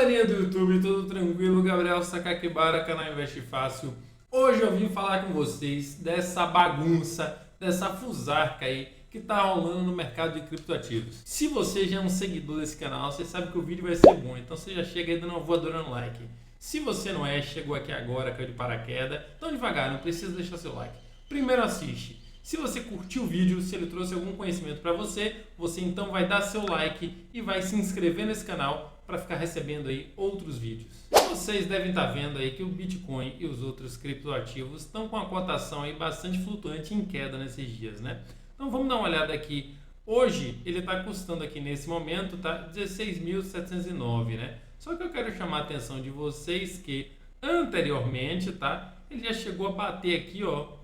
Galerinha do YouTube, tudo tranquilo? Gabriel Sakakibara, canal Investe Fácil. Hoje eu vim falar com vocês dessa bagunça, dessa fusarca aí que tá rolando no mercado de criptoativos. Se você já é um seguidor desse canal, você sabe que o vídeo vai ser bom, então você já chega aí dando uma voadora no like. Se você não é, chegou aqui agora, caiu de paraquedas, então devagar, não precisa deixar seu like. Primeiro assiste. Se você curtiu o vídeo, se ele trouxe algum conhecimento para você, você então vai dar seu like e vai se inscrever nesse canal para ficar recebendo aí outros vídeos. Vocês devem estar vendo aí que o Bitcoin e os outros criptoativos estão com a cotação aí bastante flutuante em queda nesses dias, né? Então vamos dar uma olhada aqui. Hoje ele está custando aqui nesse momento, tá 16.709, né? Só que eu quero chamar a atenção de vocês que anteriormente, tá? Ele já chegou a bater aqui, ó,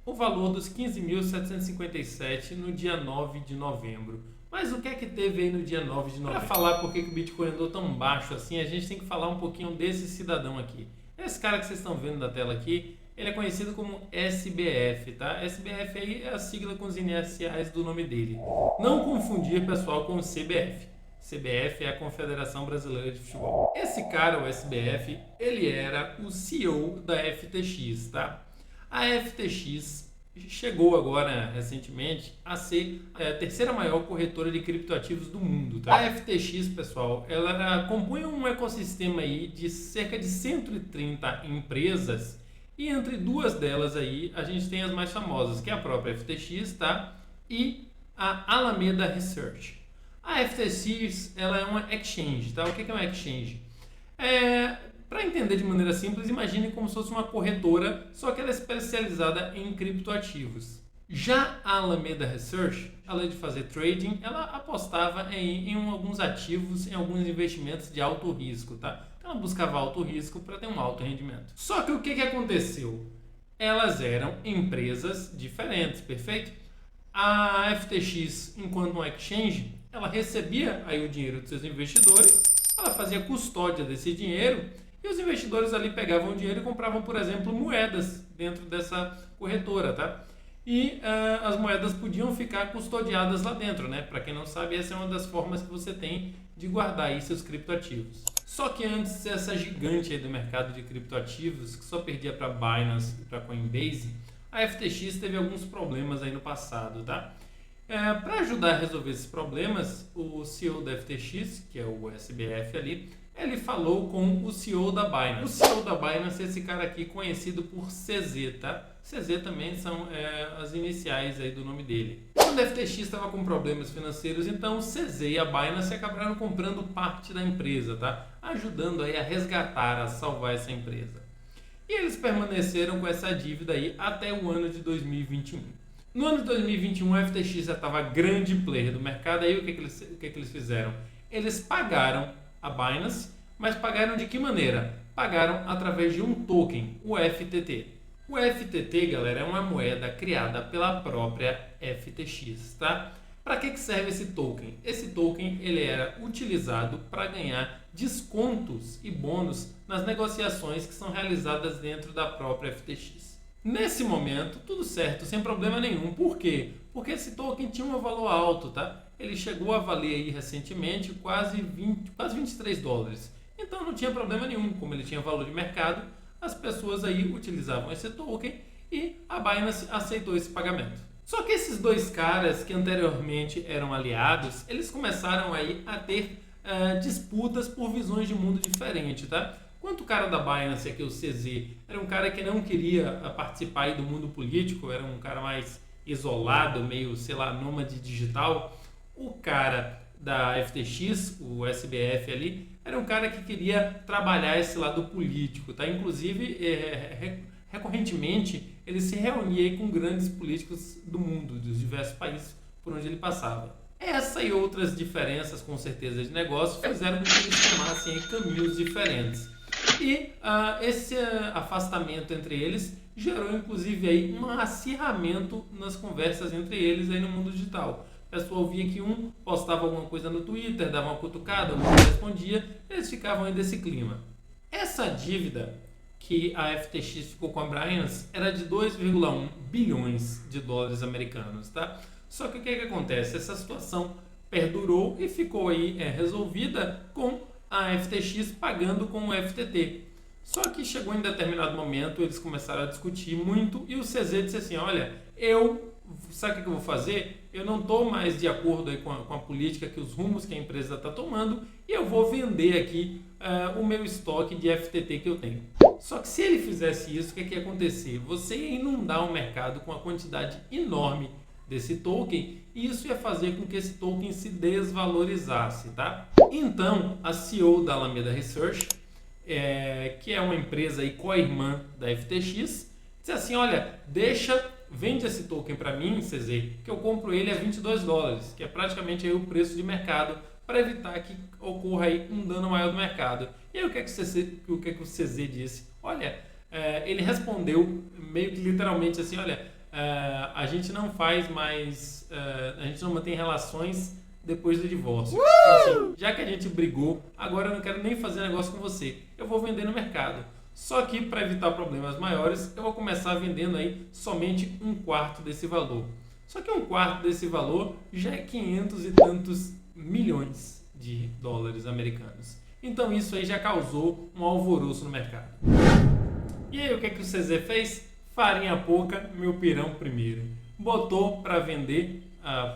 o valor dos 15.757 no dia 9 de novembro. Mas o que é que teve aí no dia 9 de novembro? Para falar por que o Bitcoin andou tão baixo assim, a gente tem que falar um pouquinho desse cidadão aqui. Esse cara que vocês estão vendo na tela aqui, ele é conhecido como SBF, tá? SBF aí é a sigla com os iniciais do nome dele. Não confundir, pessoal, com o CBF. CBF é a Confederação Brasileira de Futebol. Esse cara, o SBF, ele era o CEO da FTX, tá? A FTX chegou agora, recentemente, a ser a terceira maior corretora de criptoativos do mundo. Tá? A FTX, pessoal, ela compunha um ecossistema aí de cerca de 130 empresas e entre duas delas aí a gente tem as mais famosas, que é a própria FTX, tá? E a Alameda Research. A FTX, ela é uma exchange, tá? O que é uma exchange? Para entender de maneira simples, imagine como se fosse uma corretora, só que ela é especializada em criptoativos. Já a Alameda Research, além de fazer trading, ela apostava em alguns ativos, em alguns investimentos de alto risco, tá? Então ela buscava alto risco para ter um alto rendimento. Só que o que aconteceu? Elas eram empresas diferentes, perfeito? A FTX, enquanto uma exchange, ela recebia aí o dinheiro dos seus investidores, ela fazia custódia desse dinheiro e os investidores ali pegavam o dinheiro e compravam, por exemplo, moedas dentro dessa corretora, tá? E as moedas podiam ficar custodiadas lá dentro, né? Para quem não sabe, essa é uma das formas que você tem de guardar aí seus criptoativos. Só que antes de ser essa gigante aí do mercado de criptoativos, que só perdia para Binance e para Coinbase, a FTX teve alguns problemas aí no passado, tá? Para ajudar a resolver esses problemas, o CEO da FTX, que é o SBF ali, ele falou com o CEO da Binance. O CEO da Binance é esse cara aqui conhecido por CZ, tá? CZ também são as iniciais aí do nome dele. Quando a FTX estava com problemas financeiros, então o CZ e a Binance acabaram comprando parte da empresa, tá? Ajudando aí a resgatar, a salvar essa empresa. E eles permaneceram com essa dívida aí até o ano de 2021. No ano de 2021, a FTX já estava grande player do mercado, aí o que eles fizeram? Eles pagaram a Binance, mas pagaram de que maneira? Pagaram através de um token, o FTT. O FTT, galera, é uma moeda criada pela própria FTX, tá? Para que serve esse token? Esse token ele era utilizado para ganhar descontos e bônus nas negociações que são realizadas dentro da própria FTX. Nesse momento, tudo certo, sem problema nenhum. Por quê? Porque esse token tinha um valor alto, tá? Ele chegou a valer aí recentemente quase 23 dólares. Então não tinha problema nenhum, como ele tinha valor de mercado, as pessoas aí utilizavam esse token e a Binance aceitou esse pagamento. Só que esses dois caras que anteriormente eram aliados, eles começaram aí a ter disputas por visões de mundo diferentes, tá? Enquanto o cara da Binance, aqui o CZ, era um cara que não queria participar aí do mundo político, era um cara mais isolado, meio, sei lá, nômade digital, o cara da FTX, o SBF ali, era um cara que queria trabalhar esse lado político, tá? Inclusive, recorrentemente, ele se reunia aí com grandes políticos do mundo, dos diversos países por onde ele passava. Essa e outras diferenças, com certeza, de negócio, fizeram com que eles tomassem aí caminhos diferentes. E esse afastamento entre eles gerou, inclusive, aí um acirramento nas conversas entre eles aí no mundo digital. A pessoa via que um postava alguma coisa no Twitter, dava uma cutucada, o outro respondia, eles ficavam aí desse clima. Essa dívida que a FTX ficou com a Binance era de 2,1 bilhões de dólares americanos, tá? Só que o que acontece? Essa situação perdurou e ficou aí resolvida com a FTX pagando com o FTT. Só que chegou em determinado momento, eles começaram a discutir muito e o CZ disse assim, olha, sabe o que eu vou fazer? Eu não estou mais de acordo aí com a política, que os rumos que a empresa está tomando e eu vou vender aqui o meu estoque de FTT que eu tenho. Só que se ele fizesse isso, o que ia acontecer? Você ia inundar o mercado com uma quantidade enorme desse token e isso ia fazer com que esse token se desvalorizasse, tá? Então, a CEO da Alameda Research, que é uma empresa co-irmã da FTX, disse assim, olha, vende esse token para mim, CZ, que eu compro ele a $22, que é praticamente aí o preço de mercado, para evitar que ocorra aí um dano maior do mercado. E aí o que é que o CZ disse? Olha, ele respondeu meio que literalmente assim, olha, a gente não faz mais, a gente não mantém relações depois do divórcio. Então, assim, já que a gente brigou, agora eu não quero nem fazer negócio com você. Eu vou vender no mercado. Só que para evitar problemas maiores, eu vou começar vendendo aí somente 1/4 desse valor. Só que 1/4 desse valor já é 500 e tantos milhões de dólares americanos. Então isso aí já causou um alvoroço no mercado. E aí o que é que o CZ fez? Farinha pouca, meu pirão primeiro. Botou para vender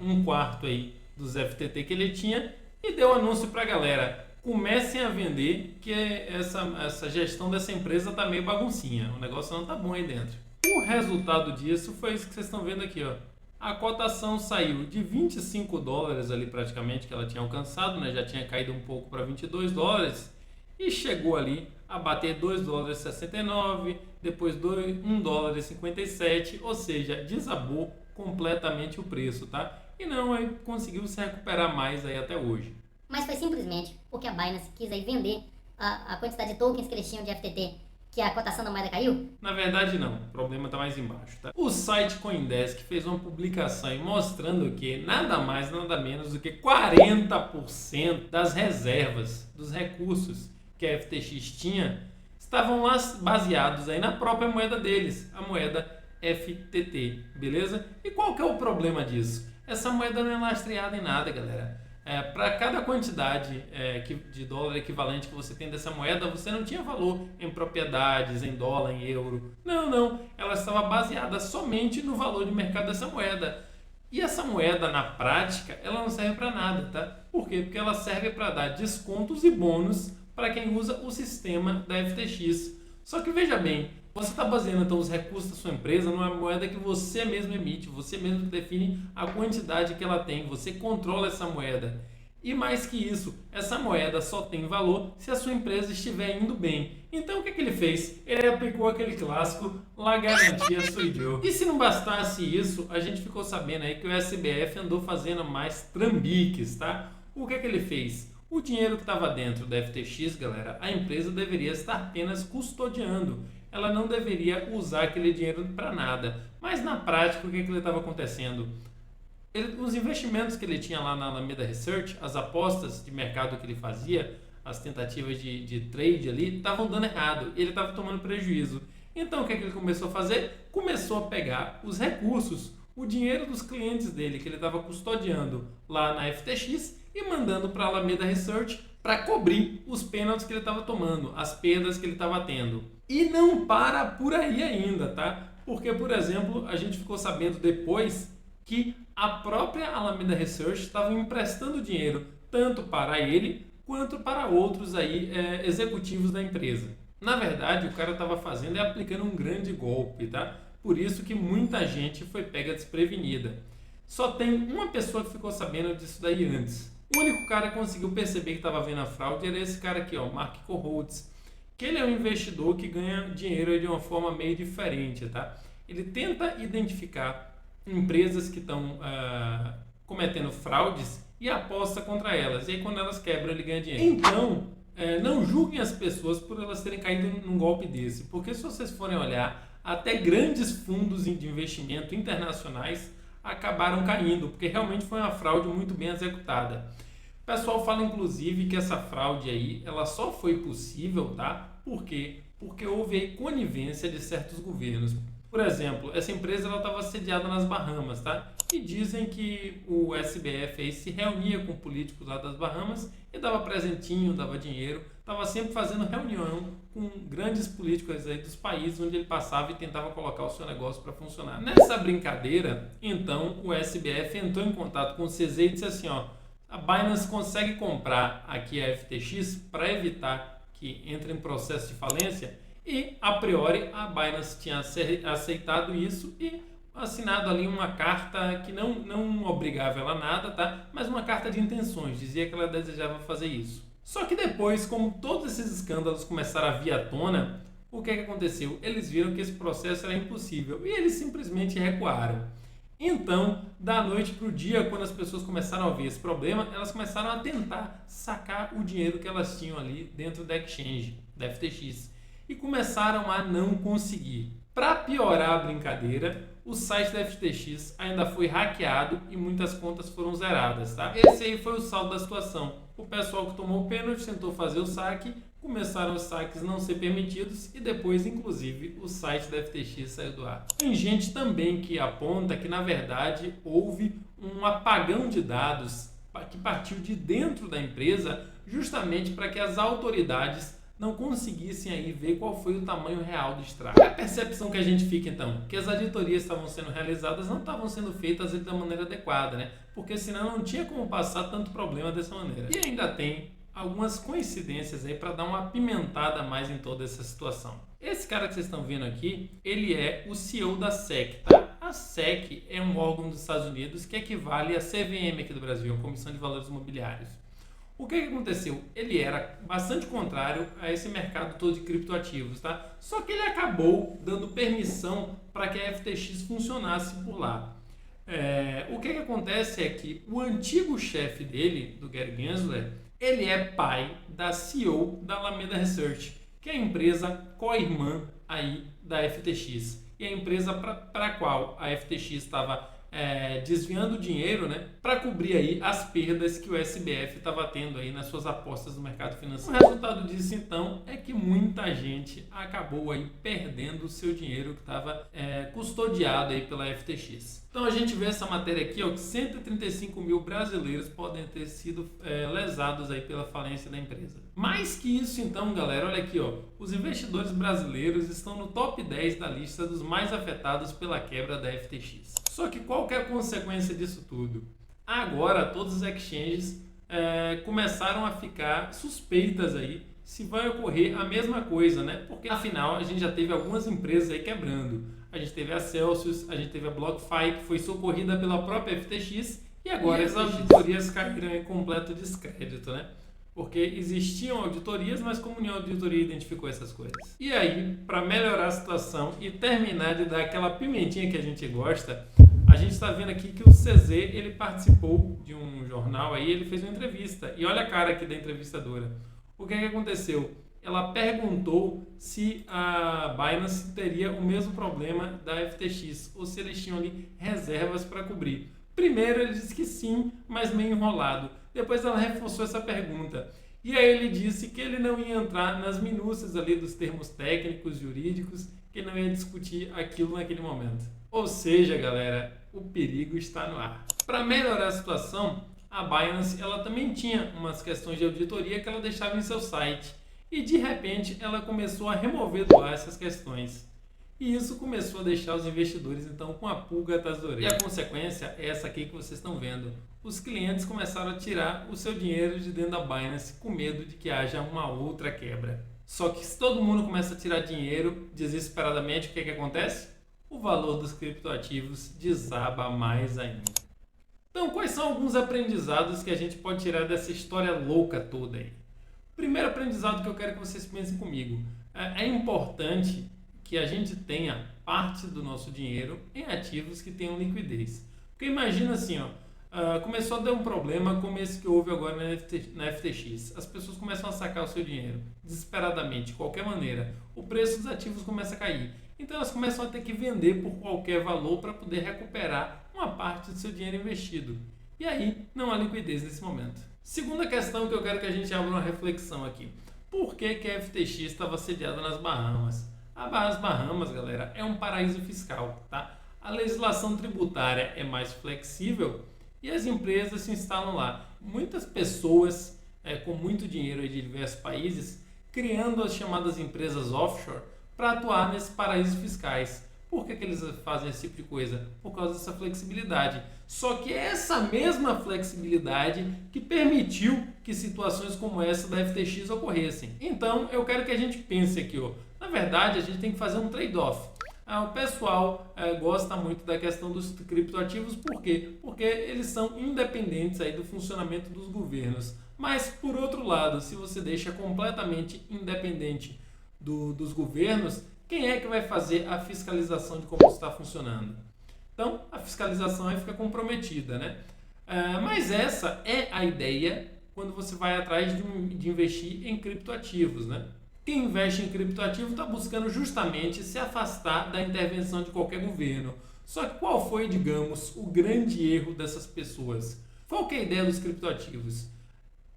1/4 aí dos FTT que ele tinha e deu anúncio para a galera. Comecem a vender que essa gestão dessa empresa tá meio baguncinha. O negócio não tá bom aí dentro. O resultado disso foi isso que vocês estão vendo aqui, ó. A cotação saiu de $25 ali praticamente que ela tinha alcançado, né? Já tinha caído um pouco para $22 e chegou ali a bater $2,69, depois $1,57, ou seja, desabou completamente o preço, tá? E não conseguiu se recuperar mais aí até hoje. Mas foi simplesmente porque a Binance quis aí vender a quantidade de tokens que eles tinham de FTT, que a cotação da moeda caiu? Na verdade não, o problema está mais embaixo, tá? O site CoinDesk fez uma publicação mostrando que nada mais, nada menos do que 40% das reservas, dos recursos que a FTX tinha, estavam lá baseados aí na própria moeda deles, a moeda FTT, beleza? E qual que é o problema disso? Essa moeda não é lastreada em nada, galera. Para cada quantidade de dólar equivalente que você tem dessa moeda, você não tinha valor em propriedades, em dólar, em euro. Não. Ela estava baseada somente no valor de mercado dessa moeda. E essa moeda, na prática, ela não serve para nada, tá? Por quê? Porque ela serve para dar descontos e bônus para quem usa o sistema da FTX. Só que veja bem, você está baseando então os recursos da sua empresa numa moeda que você mesmo emite, você mesmo define a quantidade que ela tem, você controla essa moeda. E mais que isso, essa moeda só tem valor se a sua empresa estiver indo bem. Então o que ele fez? Ele aplicou aquele clássico, la garantia sou eu. E se não bastasse isso, a gente ficou sabendo aí que o SBF andou fazendo mais trambiques, tá? O que ele fez? O dinheiro que estava dentro da FTX, galera, a empresa deveria estar apenas custodiando. Ela não deveria usar aquele dinheiro para nada. Mas na prática, o que ele estava acontecendo? Os investimentos que ele tinha lá na Alameda Research, as apostas de mercado que ele fazia, as tentativas de trade ali, estavam dando errado. Ele estava tomando prejuízo. Então o que ele começou a fazer? Começou a pegar os recursos, o dinheiro dos clientes dele, que ele estava custodiando lá na FTX, e mandando para a Alameda Research para cobrir os pênaltis que ele estava tomando, as perdas que ele estava tendo. E não para por aí ainda, tá? Porque, por exemplo, a gente ficou sabendo depois que a própria Alameda Research estava emprestando dinheiro tanto para ele quanto para outros aí, executivos da empresa. Na verdade, o cara estava fazendo e aplicando um grande golpe, tá? Por isso que muita gente foi pega desprevenida. Só tem uma pessoa que ficou sabendo disso daí antes. O único cara que conseguiu perceber que estava vendo a fraude era esse cara aqui, ó, Mark Koholtz, que ele é um investidor que ganha dinheiro de uma forma meio diferente, tá? Ele tenta identificar empresas que estão cometendo fraudes e aposta contra elas. E aí quando elas quebram, ele ganha dinheiro. Então, não julguem as pessoas por elas terem caído num golpe desse, porque se vocês forem olhar, até grandes fundos de investimento internacionais acabaram caindo, porque realmente foi uma fraude muito bem executada. O pessoal fala inclusive que essa fraude aí, ela só foi possível, tá? Por quê? Porque houve aí conivência de certos governos. Por exemplo, essa empresa estava sediada nas Bahamas, tá? E dizem que o SBF aí se reunia com políticos lá das Bahamas e dava presentinho, dava dinheiro, estava sempre fazendo reunião com grandes políticos aí dos países onde ele passava e tentava colocar o seu negócio para funcionar. Nessa brincadeira, então, o SBF entrou em contato com o CZ e disse assim, ó, a Binance consegue comprar aqui a FTX para evitar que entre em processo de falência? E, a priori, a Binance tinha aceitado isso e assinado ali uma carta que não obrigava ela a nada, tá? Mas uma carta de intenções, dizia que ela desejava fazer isso. Só que depois, como todos esses escândalos começaram a vir à tona, o que aconteceu? Eles viram que esse processo era impossível e eles simplesmente recuaram. Então, da noite para o dia, quando as pessoas começaram a ver esse problema, elas começaram a tentar sacar o dinheiro que elas tinham ali dentro da exchange, da FTX, e começaram a não conseguir. Para piorar a brincadeira, o site da FTX ainda foi hackeado e muitas contas foram zeradas, tá? Esse aí foi o saldo da situação. O pessoal que tomou o pênalti tentou fazer o saque, começaram os saques não ser permitidos e depois, inclusive, o site da FTX saiu do ar. Tem gente também que aponta que, na verdade, houve um apagão de dados que partiu de dentro da empresa justamente para que as autoridades não conseguissem aí ver qual foi o tamanho real do estrago. A percepção que a gente fica então, que as auditorias estavam sendo realizadas não estavam sendo feitas da maneira adequada, né? Porque senão não tinha como passar tanto problema dessa maneira. E ainda tem algumas coincidências aí para dar uma apimentada a mais em toda essa situação. Esse cara que vocês estão vendo aqui, ele é o CEO da SEC, tá? A SEC é um órgão dos Estados Unidos que equivale à CVM aqui do Brasil, a Comissão de Valores Imobiliários. O que aconteceu? Ele era bastante contrário a esse mercado todo de criptoativos, tá? Só que ele acabou dando permissão para que a FTX funcionasse por lá. O que acontece é que o antigo chefe dele, do Gary Gensler, ele é pai da CEO da Alameda Research, que é a empresa co-irmã aí da FTX. E a empresa para a qual a FTX estava desviando dinheiro, né, para cobrir aí as perdas que o SBF estava tendo aí nas suas apostas no mercado financeiro. O resultado disso, então, é que muita gente acabou aí perdendo o seu dinheiro que estava custodiado aí pela FTX. Então a gente vê essa matéria aqui, ó, que 135 mil brasileiros podem ter sido lesados aí pela falência da empresa. Mais que isso, então, galera, olha aqui, ó, os investidores brasileiros estão no top 10 da lista dos mais afetados pela quebra da FTX. Só que qual que é a consequência disso tudo? Agora todos os exchanges começaram a ficar suspeitas aí se vai ocorrer a mesma coisa, né? Porque afinal a gente já teve algumas empresas aí quebrando. A gente teve a Celsius, a gente teve a BlockFi, que foi socorrida pela própria FTX, e agora as auditorias caíram em completo descrédito, né? Porque existiam auditorias, mas como nenhuma auditoria identificou essas coisas. E aí, para melhorar a situação e terminar de dar aquela pimentinha que a gente gosta, a gente está vendo aqui que o CZ, ele participou de um jornal aí, ele fez uma entrevista. E olha a cara aqui da entrevistadora. O que aconteceu? Ela perguntou se a Binance teria o mesmo problema da FTX, ou se eles tinham ali reservas para cobrir. Primeiro ele disse que sim, mas meio enrolado. Depois ela reforçou essa pergunta. E aí ele disse que ele não ia entrar nas minúcias ali dos termos técnicos, jurídicos, que não ia discutir aquilo naquele momento. Ou seja, galera, o perigo está no ar. Para melhorar a situação, a Binance ela também tinha umas questões de auditoria que ela deixava em seu site. E de repente ela começou a remover do ar essas questões. E isso começou a deixar os investidores então com a pulga atrás da orelha. E a consequência é essa aqui que vocês estão vendo. Os clientes começaram a tirar o seu dinheiro de dentro da Binance com medo de que haja uma outra quebra. Só que se todo mundo começa a tirar dinheiro desesperadamente, o que acontece? O valor dos criptoativos desaba mais ainda. Então, quais são alguns aprendizados que a gente pode tirar dessa história louca toda aí? Primeiro aprendizado que eu quero que vocês pensem comigo. É importante que a gente tenha parte do nosso dinheiro em ativos que tenham liquidez. Porque imagina assim, começou a dar um problema como esse que houve agora na FTX. As pessoas começam a sacar o seu dinheiro desesperadamente, de qualquer maneira. O preço dos ativos começa a cair. Então elas começam a ter que vender por qualquer valor para poder recuperar uma parte do seu dinheiro investido. E aí não há liquidez nesse momento. Segunda questão que eu quero que a gente abra uma reflexão aqui. Por que a FTX estava sediada nas Bahamas? As Bahamas, galera, é um paraíso fiscal, tá? A legislação tributária é mais flexível e as empresas se instalam lá. Muitas pessoas com muito dinheiro aí de diversos países criando as chamadas empresas offshore para atuar nesses paraísos fiscais. Por que eles fazem esse tipo de coisa? Por causa dessa flexibilidade. Só que é essa mesma flexibilidade que permitiu que situações como essa da FTX ocorressem. Então, eu quero que a gente pense aqui, ó. Na verdade, a gente tem que fazer um trade-off. O pessoal gosta muito da questão dos criptoativos, por quê? Porque eles são independentes aí do funcionamento dos governos. Mas, por outro lado, se você deixa completamente independente dos governos, quem é que vai fazer a fiscalização de como isso está funcionando? Então, a fiscalização aí fica comprometida, né? Mas essa é a ideia quando você vai atrás de investir em criptoativos, né? Quem investe em criptoativo está buscando justamente se afastar da intervenção de qualquer governo. Só que qual foi, digamos, o grande erro dessas pessoas? Qual que é a ideia dos criptoativos?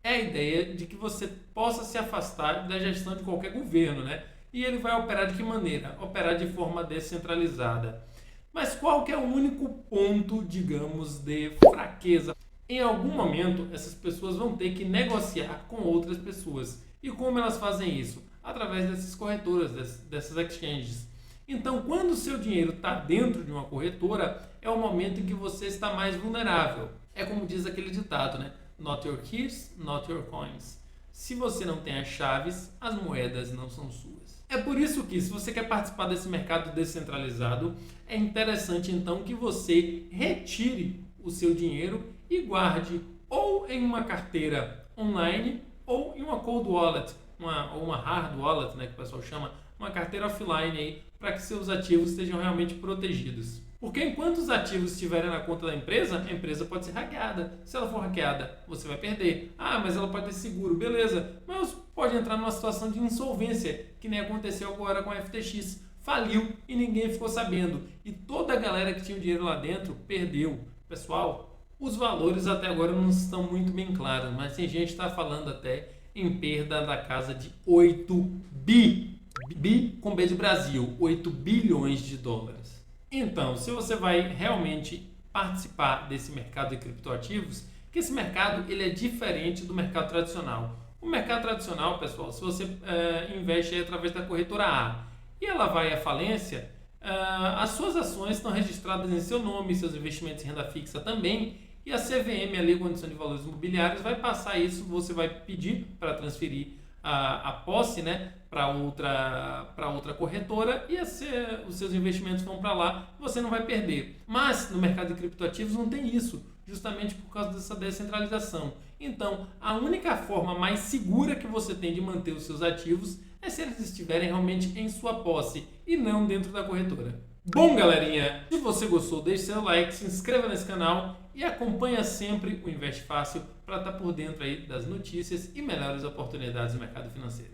É a ideia de que você possa se afastar da gestão de qualquer governo, né? E ele vai operar de que maneira? Operar de forma descentralizada. Mas qual que é o único ponto, digamos, de fraqueza? Em algum momento, essas pessoas vão ter que negociar com outras pessoas. E como elas fazem isso? Através dessas corretoras, dessas exchanges. Então, quando o seu dinheiro está dentro de uma corretora, é o momento em que você está mais vulnerável. É como diz aquele ditado, né? Not your keys, not your coins. Se você não tem as chaves, as moedas não são suas. É por isso que, se você quer participar desse mercado descentralizado, é interessante então que você retire o seu dinheiro e guarde ou em uma carteira online ou em uma cold wallet, ou uma hard wallet, né, que o pessoal chama, uma carteira offline aí, para que seus ativos estejam realmente protegidos. Porque enquanto os ativos estiverem na conta da empresa, a empresa pode ser hackeada. Se ela for hackeada, você vai perder. Mas ela pode ter seguro, beleza. Mas pode entrar numa situação de insolvência, que nem aconteceu agora com a FTX. Faliu e ninguém ficou sabendo. E toda a galera que tinha o dinheiro lá dentro perdeu. Pessoal, os valores até agora não estão muito bem claros, mas tem gente que está falando até em perda da casa de 8 bi com B de Brasil, 8 bilhões de dólares. Então, se você vai realmente participar desse mercado de criptoativos, que esse mercado ele é diferente do mercado tradicional. O mercado tradicional, pessoal, se você investe aí através da corretora A e ela vai à falência, as suas ações estão registradas em seu nome, seus investimentos em renda fixa também, e a CVM, ali, Condição de Valores Imobiliários, vai passar isso, você vai pedir para transferir a posse, né, para outra corretora e os seus investimentos vão para lá, você não vai perder. Mas no mercado de criptoativos não tem isso, justamente por causa dessa descentralização. Então, a única forma mais segura que você tem de manter os seus ativos é se eles estiverem realmente em sua posse e não dentro da corretora. Bom, galerinha, se você gostou, deixe seu like, se inscreva nesse canal e acompanha sempre o Investe Fácil para estar por dentro aí das notícias e melhores oportunidades do mercado financeiro.